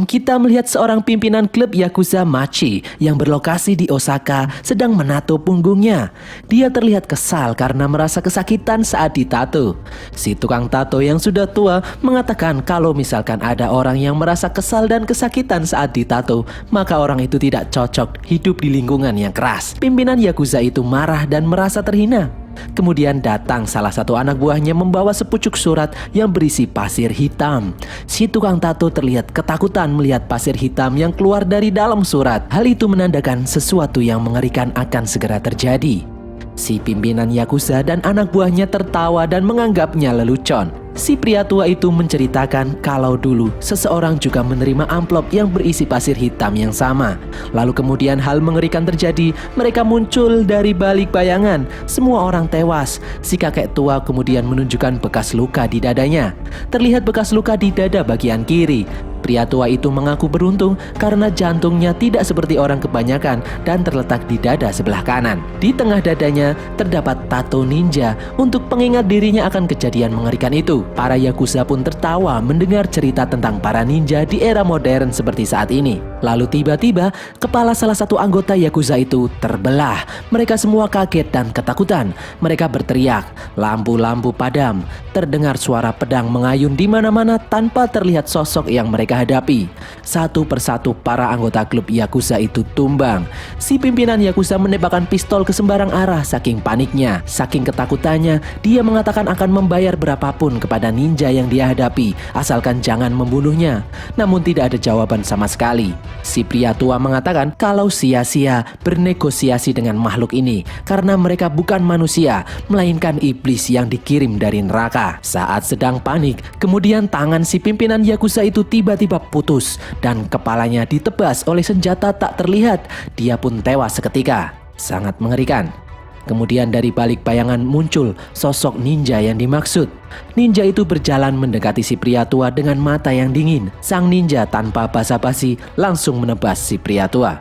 Kita melihat seorang pimpinan klub Yakuza Machi yang berlokasi di Osaka sedang menato punggungnya. Dia terlihat kesal karena merasa kesakitan saat ditato. Si tukang tato yang sudah tua mengatakan kalau misalkan ada orang yang merasa kesal dan kesakitan saat ditato, maka orang itu tidak cocok hidup di lingkungan yang keras. Pimpinan Yakuza itu marah dan merasa terhina. Kemudian datang salah satu anak buahnya membawa sepucuk surat yang berisi pasir hitam. Si tukang tato terlihat ketakutan melihat pasir hitam yang keluar dari dalam surat. Hal itu menandakan sesuatu yang mengerikan akan segera terjadi. Si pimpinan Yakuza dan anak buahnya tertawa dan menganggapnya lelucon. Si pria tua itu menceritakan kalau dulu seseorang juga menerima amplop yang berisi pasir hitam yang sama. Lalu kemudian hal mengerikan terjadi, mereka muncul dari balik bayangan. Semua orang tewas. Si kakek tua kemudian menunjukkan bekas luka di dadanya. Terlihat bekas luka di dada bagian kiri. Pria tua itu mengaku beruntung karena jantungnya tidak seperti orang kebanyakan dan terletak di dada sebelah kanan. Di tengah dadanya terdapat tato ninja untuk pengingat dirinya akan kejadian mengerikan itu. Para Yakuza pun tertawa mendengar cerita tentang para ninja di era modern seperti saat ini. Lalu tiba-tiba kepala salah satu anggota Yakuza itu terbelah. Mereka semua kaget dan ketakutan. Mereka berteriak, lampu-lampu padam. Terdengar suara pedang mengayun di mana-mana tanpa terlihat sosok yang mereka hadapi. Satu persatu para anggota klub Yakuza itu tumbang. Si pimpinan Yakuza menembakkan pistol ke sembarang arah saking paniknya. Saking ketakutannya, dia mengatakan akan membayar berapapun kepada ninja yang dia hadapi, asalkan jangan membunuhnya. Namun tidak ada jawaban sama sekali. Si pria tua mengatakan kalau sia-sia bernegosiasi dengan makhluk ini karena mereka bukan manusia, melainkan iblis yang dikirim dari neraka. Saat sedang panik, kemudian tangan si pimpinan Yakuza itu tiba-tiba putus dan kepalanya ditebas oleh senjata tak terlihat. Dia pun tewas seketika. Sangat mengerikan. Kemudian dari balik bayangan muncul sosok ninja yang dimaksud. Ninja itu berjalan mendekati si pria tua dengan mata yang dingin. Sang ninja tanpa basa-basi langsung menebas si pria tua.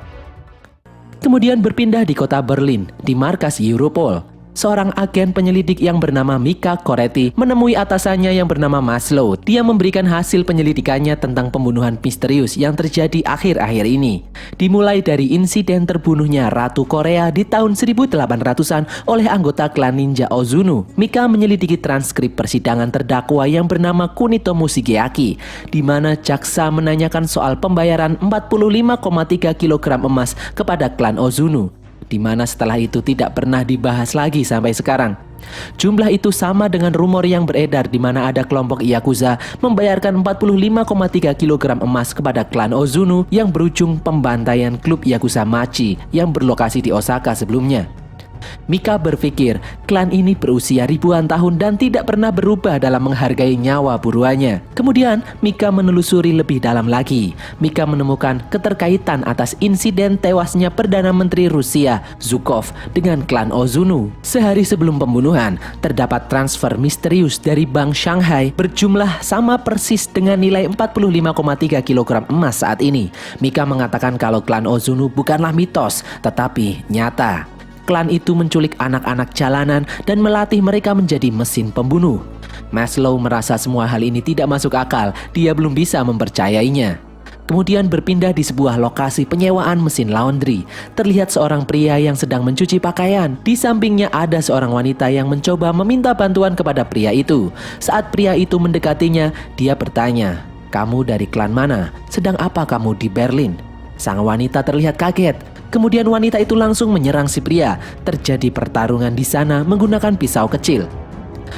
Kemudian berpindah di kota Berlin, di markas Europol. Seorang agen penyelidik yang bernama Mika Koretti menemui atasannya yang bernama Maslow. Dia memberikan hasil penyelidikannya tentang pembunuhan misterius yang terjadi akhir-akhir ini. Dimulai dari insiden terbunuhnya Ratu Korea di tahun 1800-an oleh anggota klan ninja Ozunu. Mika menyelidiki transkrip persidangan terdakwa yang bernama Kunito Mushigeaki, di mana jaksa menanyakan soal pembayaran 45,3 kg emas kepada klan Ozunu, di mana setelah itu tidak pernah dibahas lagi sampai sekarang. Jumlah itu sama dengan rumor yang beredar di mana ada kelompok Yakuza membayarkan 45,3 kg emas kepada klan Ozunu yang berujung pembantaian klub Yakuza Machi yang berlokasi di Osaka sebelumnya. Mika berpikir klan ini berusia ribuan tahun dan tidak pernah berubah dalam menghargai nyawa buruannya. Kemudian Mika menelusuri lebih dalam lagi. Mika menemukan keterkaitan atas insiden tewasnya Perdana Menteri Rusia Zhukov dengan klan Ozunu. Sehari sebelum pembunuhan, terdapat transfer misterius dari Bank Shanghai berjumlah sama persis dengan nilai 45,3 kg emas saat ini. Mika mengatakan kalau klan Ozunu bukanlah mitos, tetapi nyata. Klan itu menculik anak-anak jalanan dan melatih mereka menjadi mesin pembunuh. Maslow merasa semua hal ini tidak masuk akal, dia belum bisa mempercayainya. Kemudian berpindah di sebuah lokasi penyewaan mesin laundry. Terlihat seorang pria yang sedang mencuci pakaian. Di sampingnya ada seorang wanita yang mencoba meminta bantuan kepada pria itu. Saat pria itu mendekatinya, dia bertanya, "Kamu dari klan mana? Sedang apa kamu di Berlin?" Sang wanita terlihat kaget. Kemudian wanita itu langsung menyerang si pria. Terjadi pertarungan di sana menggunakan pisau kecil.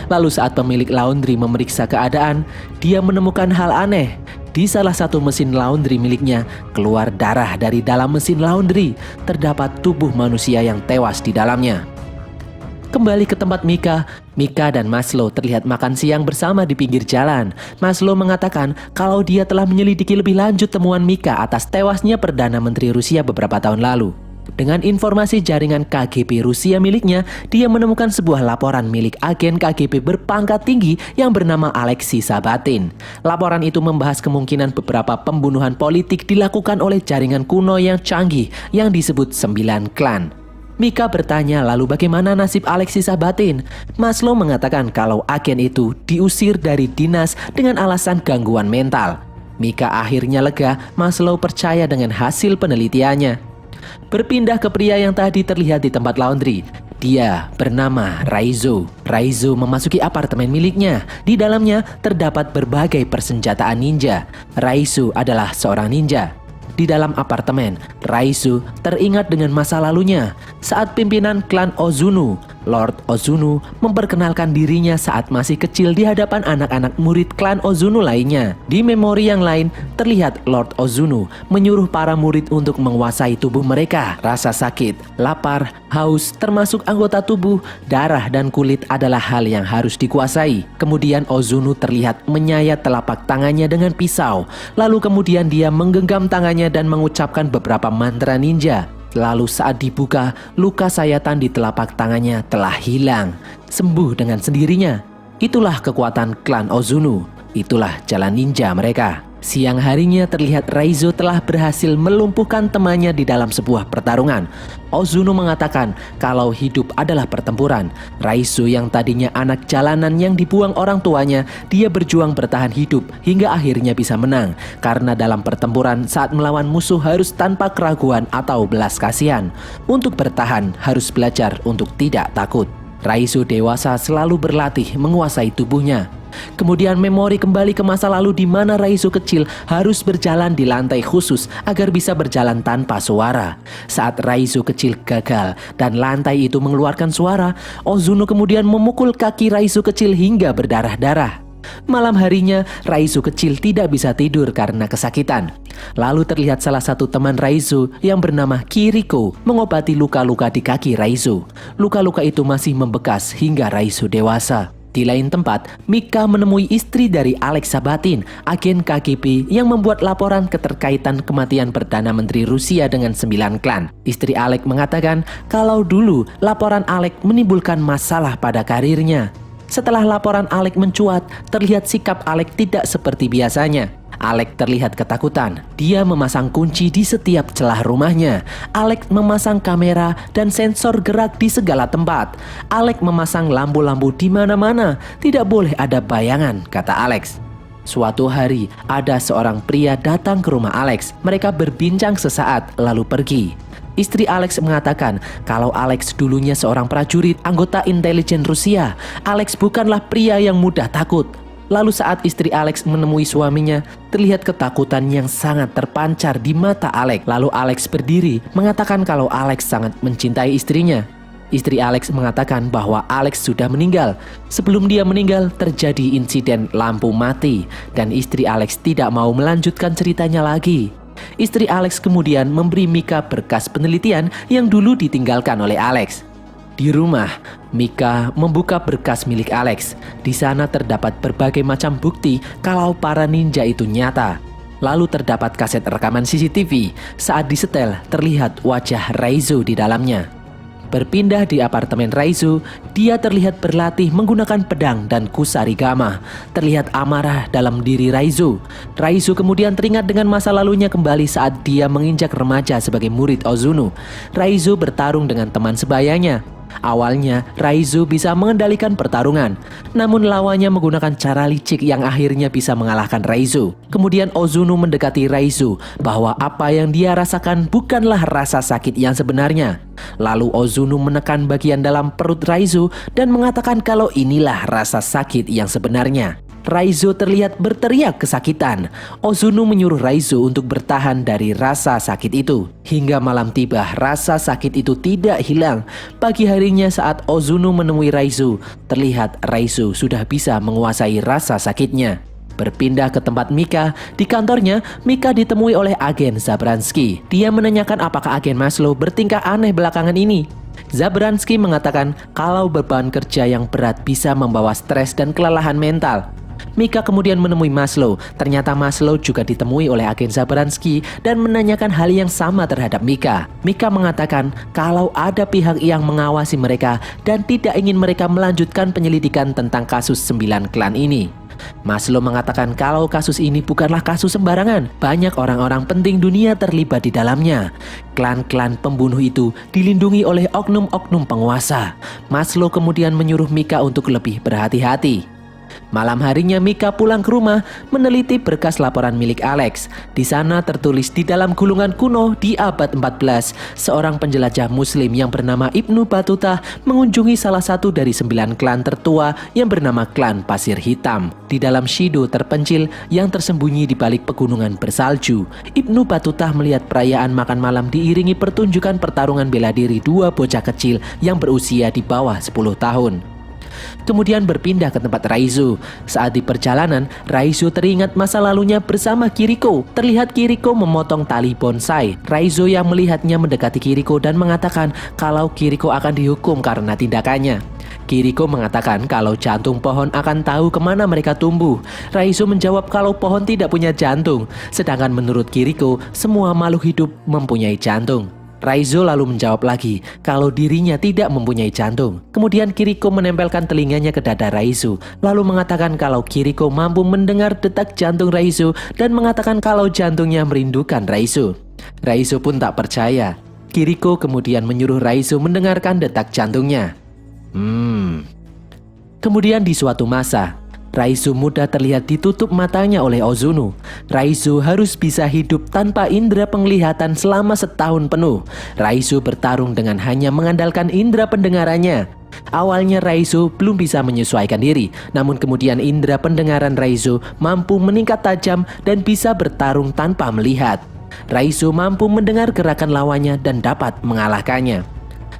Lalu saat pemilik laundry memeriksa keadaan, dia menemukan hal aneh. Di salah satu mesin laundry miliknya, keluar darah dari dalam mesin laundry. Terdapat tubuh manusia yang tewas di dalamnya. Kembali ke tempat Mika dan Maslow terlihat makan siang bersama di pinggir jalan. Maslow mengatakan kalau dia telah menyelidiki lebih lanjut temuan Mika atas tewasnya Perdana Menteri Rusia beberapa tahun lalu. Dengan informasi jaringan KGB Rusia miliknya, dia menemukan sebuah laporan milik agen KGB berpangkat tinggi yang bernama Alexei Sabatin. Laporan itu membahas kemungkinan beberapa pembunuhan politik dilakukan oleh jaringan kuno yang canggih yang disebut 9 klan. Mika bertanya lalu bagaimana nasib Alexei Sabatin. Maslow mengatakan kalau agen itu diusir dari dinas dengan alasan gangguan mental. Mika akhirnya lega. Maslow percaya dengan hasil penelitiannya. Berpindah ke pria yang tadi terlihat di tempat laundry. Dia bernama Raizo. Raizo memasuki apartemen miliknya. Di dalamnya terdapat berbagai persenjataan ninja. Raizo adalah seorang ninja. Di dalam apartemen, Raizo teringat dengan masa lalunya saat pimpinan klan Ozunu, Lord Ozunu, memperkenalkan dirinya saat masih kecil di hadapan anak-anak murid klan Ozunu lainnya. Di memori yang lain, terlihat Lord Ozunu menyuruh para murid untuk menguasai tubuh mereka. Rasa sakit, lapar, haus, termasuk anggota tubuh, darah, dan kulit adalah hal yang harus dikuasai. Kemudian Ozunu terlihat menyayat telapak tangannya dengan pisau. Lalu kemudian dia menggenggam tangannya dan mengucapkan beberapa mantra ninja. Lalu saat dibuka, luka sayatan di telapak tangannya telah hilang, sembuh dengan sendirinya. Itulah kekuatan klan Ozunu. Itulah jalan ninja mereka. Siang harinya terlihat Raizo telah berhasil melumpuhkan temannya di dalam sebuah pertarungan. Ozunu mengatakan kalau hidup adalah pertempuran. Raizo yang tadinya anak jalanan yang dibuang orang tuanya, dia berjuang bertahan hidup hingga akhirnya bisa menang. Karena dalam pertempuran saat melawan musuh harus tanpa keraguan atau belas kasihan. Untuk bertahan harus belajar untuk tidak takut. Raizo dewasa selalu berlatih menguasai tubuhnya. Kemudian memori kembali ke masa lalu di mana Raizo kecil harus berjalan di lantai khusus agar bisa berjalan tanpa suara. Saat Raizo kecil gagal dan lantai itu mengeluarkan suara, Ozunu kemudian memukul kaki Raizo kecil hingga berdarah-darah. Malam harinya, Raizo kecil tidak bisa tidur karena kesakitan. Lalu terlihat salah satu teman Raizo yang bernama Kiriko mengobati luka-luka di kaki Raizo. Luka-luka itu masih membekas hingga Raizo dewasa. Di lain tempat, Mika menemui istri dari Alex Sabatin, agen KGB yang membuat laporan keterkaitan kematian Perdana Menteri Rusia dengan 9 klan. Istri Alex mengatakan kalau dulu laporan Alex menimbulkan masalah pada karirnya. Setelah laporan Alex mencuat, terlihat sikap Alex tidak seperti biasanya. Alex terlihat ketakutan. Dia memasang kunci di setiap celah rumahnya. Alex memasang kamera dan sensor gerak di segala tempat. Alex memasang lampu-lampu di mana-mana. Tidak boleh ada bayangan, kata Alex. Suatu hari, ada seorang pria datang ke rumah Alex. Mereka berbincang sesaat, lalu pergi. Istri Alex mengatakan kalau Alex dulunya seorang prajurit anggota intelijen Rusia. Alex bukanlah pria yang mudah takut. Lalu saat istri Alex menemui suaminya, terlihat ketakutan yang sangat terpancar di mata Alex. Lalu Alex berdiri, mengatakan kalau Alex sangat mencintai istrinya. Istri Alex mengatakan bahwa Alex sudah meninggal. Sebelum dia meninggal, terjadi insiden lampu mati, dan istri Alex tidak mau melanjutkan ceritanya lagi. Istri Alex kemudian memberi Mika berkas penelitian yang dulu ditinggalkan oleh Alex. Di rumah, Mika membuka berkas milik Alex. Di sana terdapat berbagai macam bukti kalau para ninja itu nyata. Lalu terdapat kaset rekaman CCTV. Saat disetel, terlihat wajah Raizo di dalamnya. Berpindah di apartemen Raizo, dia terlihat berlatih menggunakan pedang dan kusarigama. Terlihat amarah dalam diri Raizo. Raizo kemudian teringat dengan masa lalunya kembali saat dia menginjak remaja sebagai murid Ozunu. Raizo bertarung dengan teman sebayanya. Awalnya, Raizo bisa mengendalikan pertarungan. Namun lawannya menggunakan cara licik yang akhirnya bisa mengalahkan Raizo. Kemudian Ozunu mendekati Raizo bahwa apa yang dia rasakan bukanlah rasa sakit yang sebenarnya. Lalu Ozunu menekan bagian dalam perut Raizo dan mengatakan kalau inilah rasa sakit yang sebenarnya. Raizo terlihat berteriak kesakitan. Ozunu menyuruh Raizo untuk bertahan dari rasa sakit itu. Hingga malam tiba, rasa sakit itu tidak hilang. Pagi harinya saat Ozunu menemui Raizo, terlihat Raizo sudah bisa menguasai rasa sakitnya. Berpindah ke tempat Mika, di kantornya, Mika ditemui oleh agen Zabransky. Dia menanyakan apakah agen Maslow bertingkah aneh belakangan ini. Zabransky mengatakan kalau beban kerja yang berat bisa membawa stres dan kelelahan mental. Mika kemudian menemui Maslow. Ternyata Maslow juga ditemui oleh agen Zabransky dan menanyakan hal yang sama terhadap Mika. Mika mengatakan kalau ada pihak yang mengawasi mereka dan tidak ingin mereka melanjutkan penyelidikan tentang kasus 9 klan ini. Maslow mengatakan kalau kasus ini bukanlah kasus sembarangan. Banyak orang-orang penting dunia terlibat di dalamnya. Klan-klan pembunuh itu dilindungi oleh oknum-oknum penguasa. Maslow kemudian menyuruh Mika untuk lebih berhati-hati. Malam harinya Mika pulang ke rumah meneliti berkas laporan milik Alex. Di sana tertulis di dalam gulungan kuno di abad 14, seorang penjelajah muslim yang bernama Ibnu Battuta mengunjungi salah satu dari 9 klan tertua yang bernama klan Pasir Hitam. Di dalam Shido terpencil yang tersembunyi di balik pegunungan bersalju, Ibnu Battuta melihat perayaan makan malam diiringi pertunjukan pertarungan bela diri dua bocah kecil yang berusia di bawah 10 tahun. Kemudian berpindah ke tempat Raizo. Saat di perjalanan, Raizo teringat masa lalunya bersama Kiriko. Terlihat Kiriko memotong tali bonsai. Raizo yang melihatnya mendekati Kiriko dan mengatakan kalau Kiriko akan dihukum karena tindakannya. Kiriko mengatakan kalau jantung pohon akan tahu kemana mereka tumbuh. Raizo menjawab kalau pohon tidak punya jantung. Sedangkan menurut Kiriko, semua makhluk hidup mempunyai jantung. Raizo lalu menjawab lagi kalau dirinya tidak mempunyai jantung. Kemudian Kiriko menempelkan telinganya ke dada Raizo, lalu mengatakan kalau Kiriko mampu mendengar detak jantung Raizo dan mengatakan kalau jantungnya merindukan Raizo. Raizo pun tak percaya. Kiriko kemudian menyuruh Raizo mendengarkan detak jantungnya. Kemudian di suatu masa, Raizo muda terlihat ditutup matanya oleh Ozuno. Raizo harus bisa hidup tanpa indera penglihatan selama setahun penuh. Raizo bertarung dengan hanya mengandalkan indera pendengarannya. Awalnya Raizo belum bisa menyesuaikan diri, namun kemudian indera pendengaran Raizo mampu meningkat tajam dan bisa bertarung tanpa melihat. Raizo mampu mendengar gerakan lawannya dan dapat mengalahkannya.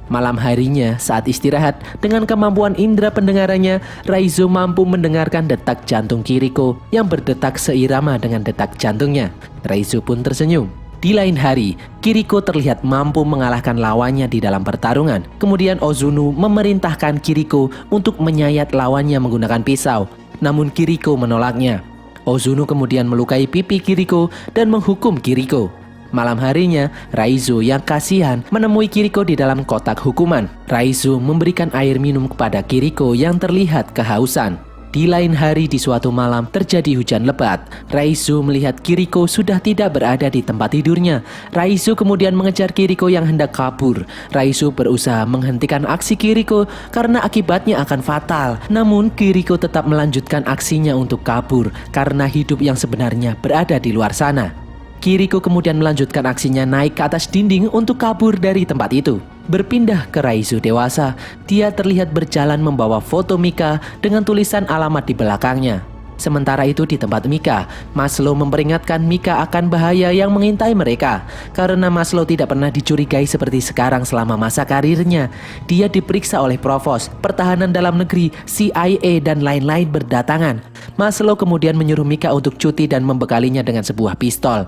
Malam harinya saat istirahat, dengan kemampuan indera pendengarannya, Raizo mampu mendengarkan detak jantung Kiriko yang berdetak seirama dengan detak jantungnya. Raizo pun tersenyum. Di lain hari, Kiriko terlihat mampu mengalahkan lawannya di dalam pertarungan. Kemudian Ozuno memerintahkan Kiriko untuk menyayat lawannya menggunakan pisau. Namun Kiriko menolaknya. Ozuno kemudian melukai pipi Kiriko dan menghukum Kiriko. Malam harinya, Raizo yang kasihan menemui Kiriko di dalam kotak hukuman. Raizo memberikan air minum kepada Kiriko yang terlihat kehausan. Di lain hari di suatu malam terjadi hujan lebat. Raizo melihat Kiriko sudah tidak berada di tempat tidurnya. Raizo kemudian mengejar Kiriko yang hendak kabur. Raizo berusaha menghentikan aksi Kiriko karena akibatnya akan fatal. Namun Kiriko tetap melanjutkan aksinya untuk kabur karena hidup yang sebenarnya berada di luar sana. Kiriko kemudian melanjutkan aksinya naik ke atas dinding untuk kabur dari tempat itu. Berpindah ke Raizo dewasa, dia terlihat berjalan membawa foto Mika dengan tulisan alamat di belakangnya. Sementara itu di tempat Mika, Maslow memperingatkan Mika akan bahaya yang mengintai mereka. Karena Maslow tidak pernah dicurigai seperti sekarang selama masa karirnya. Dia diperiksa oleh Provos, Pertahanan Dalam Negeri, CIA dan lain-lain berdatangan. Maslow kemudian menyuruh Mika untuk cuti dan membekalinya dengan sebuah pistol.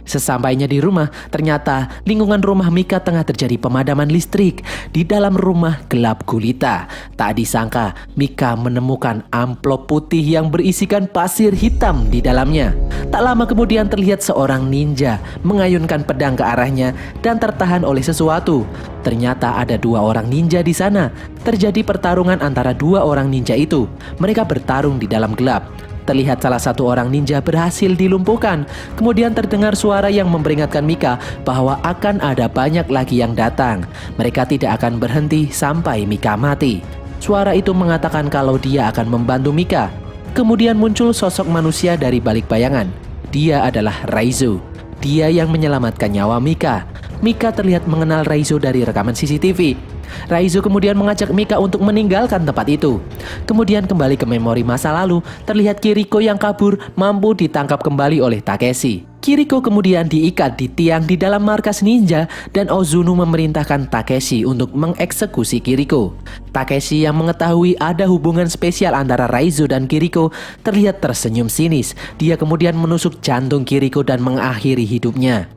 Sesampainya di rumah, ternyata lingkungan rumah Mika tengah terjadi pemadaman listrik. Di dalam rumah gelap gulita. Tak disangka, Mika menemukan amplop putih yang berisikan pasir hitam di dalamnya. Tak lama kemudian terlihat seorang ninja mengayunkan pedang ke arahnya dan tertahan oleh sesuatu. Ternyata ada 2 orang ninja di sana. Terjadi pertarungan antara 2 orang ninja itu. Mereka bertarung di dalam gelap. Terlihat salah satu orang ninja berhasil dilumpuhkan. Kemudian terdengar suara yang memperingatkan Mika bahwa akan ada banyak lagi yang datang. Mereka tidak akan berhenti sampai Mika mati. Suara itu mengatakan kalau dia akan membantu Mika. Kemudian muncul sosok manusia dari balik bayangan. Dia adalah Raizo. Dia yang menyelamatkan nyawa Mika. Mika terlihat mengenal Raizo dari rekaman CCTV. Raizo kemudian mengajak Mika untuk meninggalkan tempat itu. Kemudian kembali ke memori masa lalu, terlihat Kiriko yang kabur mampu ditangkap kembali oleh Takeshi. Kiriko kemudian diikat di tiang di dalam markas ninja dan Ozuno memerintahkan Takeshi untuk mengeksekusi Kiriko. Takeshi yang mengetahui ada hubungan spesial antara Raizo dan Kiriko terlihat tersenyum sinis. Dia kemudian menusuk jantung Kiriko dan mengakhiri hidupnya.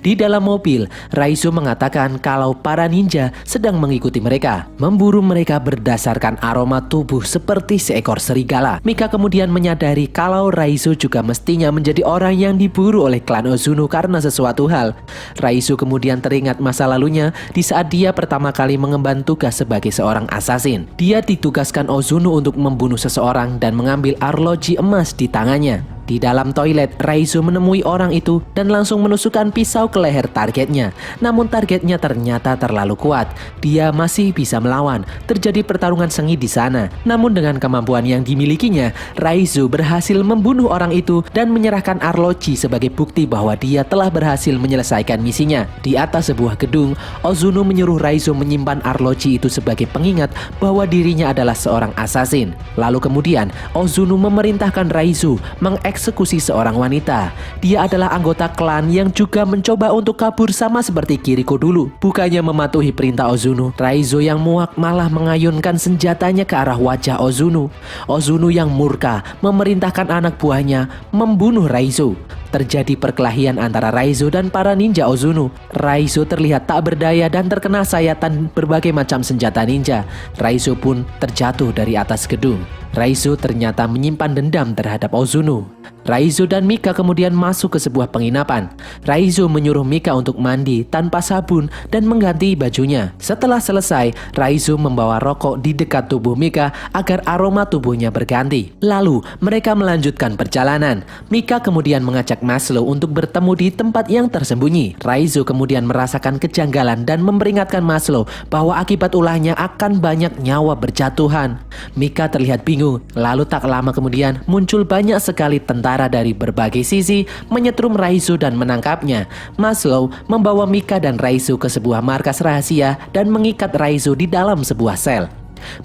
Di dalam mobil, Raizo mengatakan kalau para ninja sedang mengikuti mereka, memburu mereka berdasarkan aroma tubuh seperti seekor serigala. Mika kemudian menyadari kalau Raizo juga mestinya menjadi orang yang diburu oleh klan Ozuno karena sesuatu hal. Raizo kemudian teringat masa lalunya di saat dia pertama kali mengemban tugas sebagai seorang asasin. Dia ditugaskan Ozuno untuk membunuh seseorang dan mengambil arloji emas di tangannya. Di dalam toilet, Raizo menemui orang itu dan langsung menusukkan pisau ke leher targetnya. Namun targetnya ternyata terlalu kuat. Dia masih bisa melawan. Terjadi pertarungan sengit di sana. Namun dengan kemampuan yang dimilikinya, Raizo berhasil membunuh orang itu dan menyerahkan arloji sebagai bukti bahwa dia telah berhasil menyelesaikan misinya. Di atas sebuah gedung, Ozuno menyuruh Raizo menyimpan arloji itu sebagai pengingat bahwa dirinya adalah seorang assassin. Lalu kemudian, Ozuno memerintahkan Raizo mengeksekusi seorang wanita. Dia adalah anggota klan yang juga mencoba untuk kabur sama seperti Kiriko dulu. Bukannya mematuhi perintah Ozuno, Raizo yang muak malah mengayunkan senjatanya ke arah wajah Ozuno. Ozuno yang murka memerintahkan anak buahnya membunuh Raizo. Terjadi perkelahian antara Raizo dan para ninja Ozuno. Raizo terlihat tak berdaya dan terkena sayatan berbagai macam senjata ninja. Raizo pun terjatuh dari atas gedung. Raizo ternyata menyimpan dendam terhadap Ozuno. Raizo dan Mika kemudian masuk ke sebuah penginapan. Raizo menyuruh Mika untuk mandi tanpa sabun dan mengganti bajunya. Setelah selesai, Raizo membawa rokok di dekat tubuh Mika agar aroma tubuhnya berganti. Lalu, mereka melanjutkan perjalanan. Mika kemudian mengajak Maslow untuk bertemu di tempat yang tersembunyi. Raizo kemudian merasakan kejanggalan dan memperingatkan Maslow bahwa akibat ulahnya akan banyak nyawa berjatuhan. Mika terlihat bingung. Lalu tak lama kemudian muncul banyak sekali tentara dari berbagai sisi menyetrum Raizo dan menangkapnya. Maslow membawa Mika dan Raizo ke sebuah markas rahasia dan mengikat Raizo di dalam sebuah sel.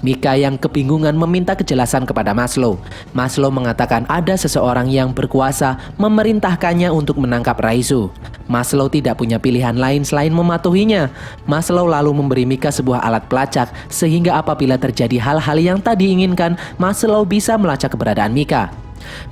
Mika yang kebingungan meminta kejelasan kepada Maslow. Maslow mengatakan ada seseorang yang berkuasa memerintahkannya untuk menangkap Raizo. Maslow tidak punya pilihan lain selain mematuhinya. Maslow lalu memberi Mika sebuah alat pelacak sehingga apabila terjadi hal-hal yang tak diinginkan, Maslow bisa melacak keberadaan Mika.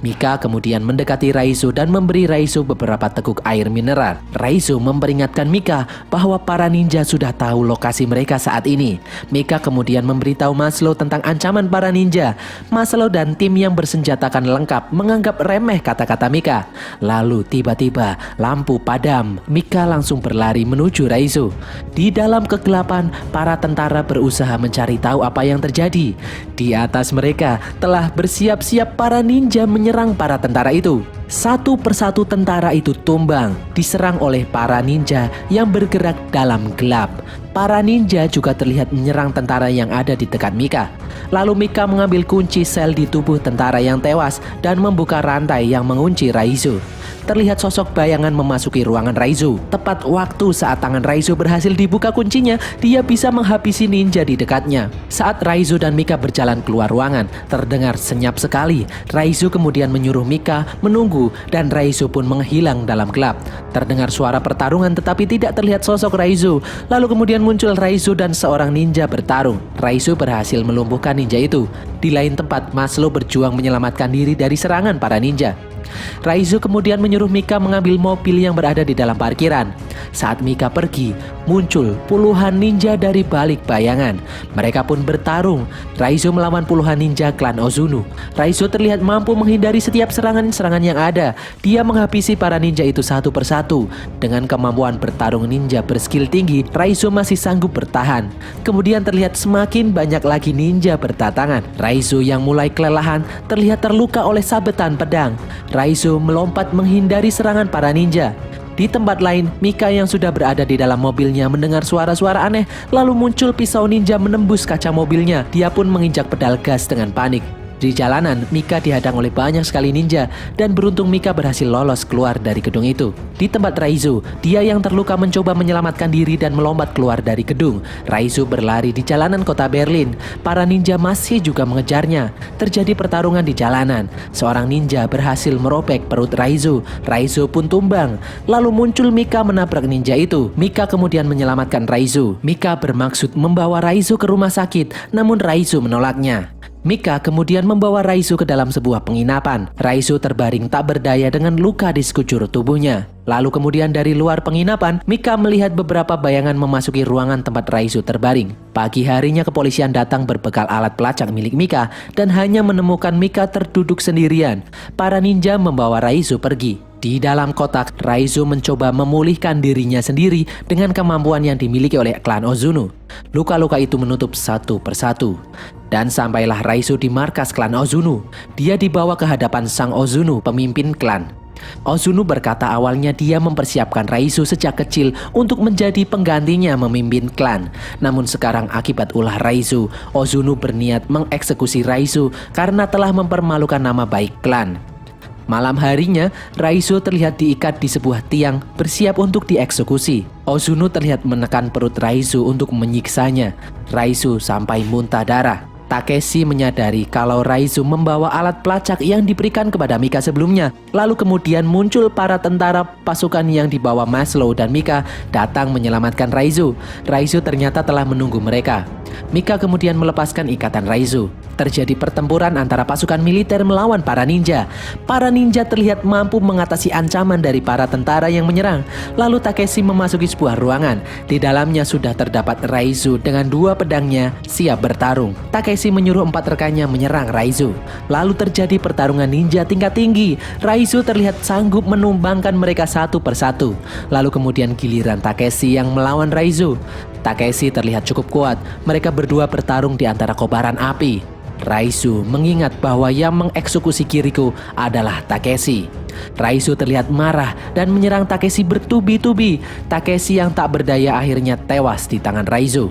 Mika kemudian mendekati Raizo dan memberi Raizo beberapa teguk air mineral. Raizo memperingatkan Mika bahwa para ninja sudah tahu lokasi mereka saat ini. Mika kemudian memberitahu Maslow tentang ancaman para ninja. Maslow dan tim yang bersenjatakan lengkap menganggap remeh kata-kata Mika. Lalu tiba-tiba lampu padam. Mika langsung berlari menuju Raizo. Di dalam kegelapan, para tentara berusaha mencari tahu apa yang terjadi. Di atas mereka telah bersiap-siap para ninja menyerang para tentara itu. Satu persatu tentara itu tumbang, diserang oleh para ninja yang bergerak dalam gelap. Para ninja juga terlihat menyerang tentara yang ada di dekat Mika. Lalu Mika mengambil kunci sel di tubuh tentara yang tewas dan membuka rantai yang mengunci Raizo. Terlihat sosok bayangan memasuki ruangan Raizo. Tepat waktu saat tangan Raizo berhasil dibuka kuncinya, dia bisa menghabisi ninja di dekatnya. Saat Raizo dan Mika berjalan keluar ruangan, terdengar senyap sekali. Raizo kemudian menyuruh Mika menunggu dan Raizo pun menghilang dalam gelap. Terdengar suara pertarungan tetapi tidak terlihat sosok Raizo. Lalu kemudian muncul Raizo dan seorang ninja bertarung. Raizo berhasil melumpuhkan ninja itu. Di lain tempat, Maslow berjuang menyelamatkan diri dari serangan para ninja. Raizo kemudian menyuruh Mika mengambil mobil yang berada di dalam parkiran. Saat Mika pergi, muncul puluhan ninja dari balik bayangan. Mereka pun bertarung. Raizo melawan puluhan ninja klan Ozuno. Raizo terlihat mampu menghindari setiap serangan-serangan yang ada. Dia menghabisi para ninja itu satu persatu. Dengan kemampuan bertarung ninja berskill tinggi, Raizo masih sanggup bertahan. Kemudian terlihat semakin banyak lagi ninja berdatangan. Raizo yang mulai kelelahan terlihat terluka oleh sabetan pedang. Raizo melompat menghindari serangan para ninja. Di tempat lain, Mika yang sudah berada di dalam mobilnya mendengar suara-suara aneh, lalu muncul pisau ninja menembus kaca mobilnya. Dia pun menginjak pedal gas dengan panik. Di jalanan, Mika dihadang oleh banyak sekali ninja dan beruntung Mika berhasil lolos keluar dari gedung itu. Di tempat Raizo, dia yang terluka mencoba menyelamatkan diri dan melompat keluar dari gedung. Raizo berlari di jalanan kota Berlin. Para ninja masih juga mengejarnya. Terjadi pertarungan di jalanan. Seorang ninja berhasil merobek perut Raizo. Raizo pun tumbang. Lalu muncul Mika menabrak ninja itu. Mika kemudian menyelamatkan Raizo. Mika bermaksud membawa Raizo ke rumah sakit, namun Raizo menolaknya. Mika kemudian membawa Raizo ke dalam sebuah penginapan. Raizo terbaring tak berdaya dengan luka di sekujur tubuhnya. Lalu kemudian dari luar penginapan, Mika melihat beberapa bayangan memasuki ruangan tempat Raizo terbaring. Pagi harinya kepolisian datang berbekal alat pelacak milik Mika dan hanya menemukan Mika terduduk sendirian. Para ninja membawa Raizo pergi. Di dalam kotak, Raizo mencoba memulihkan dirinya sendiri dengan kemampuan yang dimiliki oleh klan Ozuno. Luka-luka itu menutup satu persatu. Dan sampailah Raizo di markas klan Ozunu. Dia dibawa ke hadapan sang Ozunu, pemimpin klan. Ozunu berkata awalnya dia mempersiapkan Raizo sejak kecil untuk menjadi penggantinya memimpin klan. Namun sekarang akibat ulah Raizo, Ozunu berniat mengeksekusi Raizo karena telah mempermalukan nama baik klan. Malam harinya, Raizo terlihat diikat di sebuah tiang bersiap untuk dieksekusi. Ozunu terlihat menekan perut Raizo untuk menyiksanya. Raizo sampai muntah darah. Takeshi menyadari kalau Raizo membawa alat pelacak yang diberikan kepada Mika sebelumnya. Lalu kemudian muncul para tentara pasukan yang dibawa Maslow dan Mika datang menyelamatkan Raizo. Raizo ternyata telah menunggu mereka. Mika kemudian melepaskan ikatan Raizo. Terjadi pertempuran antara pasukan militer melawan para ninja. Para ninja terlihat mampu mengatasi ancaman dari para tentara yang menyerang. Lalu Takeshi memasuki sebuah ruangan. Di dalamnya sudah terdapat Raizo dengan 2 pedangnya siap bertarung. Takeshi menyuruh 4 rekannya menyerang Raizo. Lalu terjadi pertarungan ninja tingkat tinggi. Raizo terlihat sanggup menumbangkan mereka satu persatu. Lalu kemudian giliran Takeshi yang melawan Raizo. Takeshi terlihat cukup kuat. Mereka berdua bertarung di antara kobaran api. Raizo mengingat bahwa yang mengeksekusi Kiriko adalah Takeshi. Raizo terlihat marah dan menyerang Takeshi bertubi-tubi. Takeshi yang tak berdaya akhirnya tewas di tangan Raizo.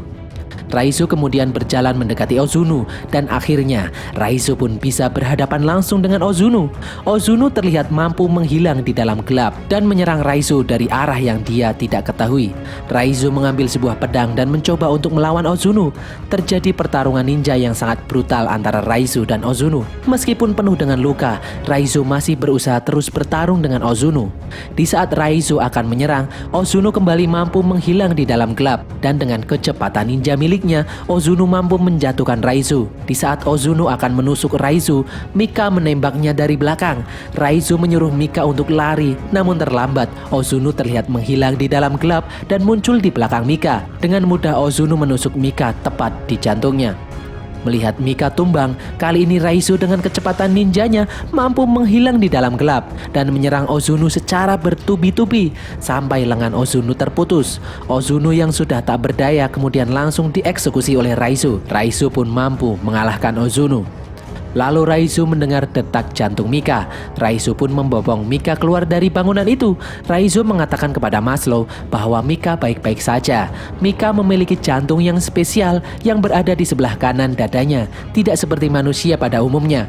Raizo kemudian berjalan mendekati Ozunu dan akhirnya Raizo pun bisa berhadapan langsung dengan Ozunu. Ozunu terlihat mampu menghilang di dalam gelap dan menyerang Raizo dari arah yang dia tidak ketahui. Raizo mengambil sebuah pedang dan mencoba untuk melawan Ozunu. Terjadi pertarungan ninja yang sangat brutal antara Raizo dan Ozunu. Meskipun penuh dengan luka, Raizo masih berusaha terus bertarung dengan Ozunu. Di saat Raizo akan menyerang, Ozunu kembali mampu menghilang di dalam gelap dan dengan kecepatan ninja miliknya, Ozunu mampu menjatuhkan Raizo. Di saat Ozunu akan menusuk Raizo, Mika menembaknya dari belakang. Raizo menyuruh Mika untuk lari, namun terlambat. Ozunu terlihat menghilang di dalam gelap dan muncul di belakang Mika. Dengan mudah Ozunu menusuk Mika tepat di jantungnya. Melihat Mika tumbang, kali ini Raizo dengan kecepatan ninjanya mampu menghilang di dalam gelap dan menyerang Ozunu secara bertubi-tubi sampai lengan Ozunu terputus. Ozunu yang sudah tak berdaya kemudian langsung dieksekusi oleh Raizo. Raizo pun mampu mengalahkan Ozunu. Lalu Raizo mendengar detak jantung Mika. Raizo pun membopong Mika keluar dari bangunan itu. Raizo mengatakan kepada Maslow bahwa Mika baik-baik saja. Mika memiliki jantung yang spesial yang berada di sebelah kanan dadanya, tidak seperti manusia pada umumnya.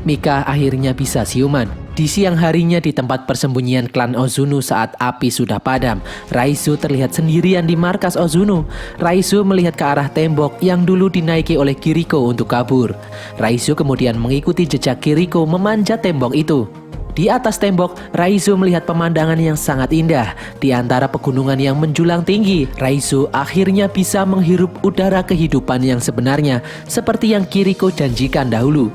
Mika akhirnya bisa siuman. Di siang harinya di tempat persembunyian klan Ozunu saat api sudah padam, Raizo terlihat sendirian di markas Ozunu. Raizo melihat ke arah tembok yang dulu dinaiki oleh Kiriko untuk kabur. Raizo kemudian mengikuti jejak Kiriko memanjat tembok itu. Di atas tembok, Raizo melihat pemandangan yang sangat indah. Di antara pegunungan yang menjulang tinggi, Raizo akhirnya bisa menghirup udara kehidupan yang sebenarnya seperti yang Kiriko janjikan dahulu.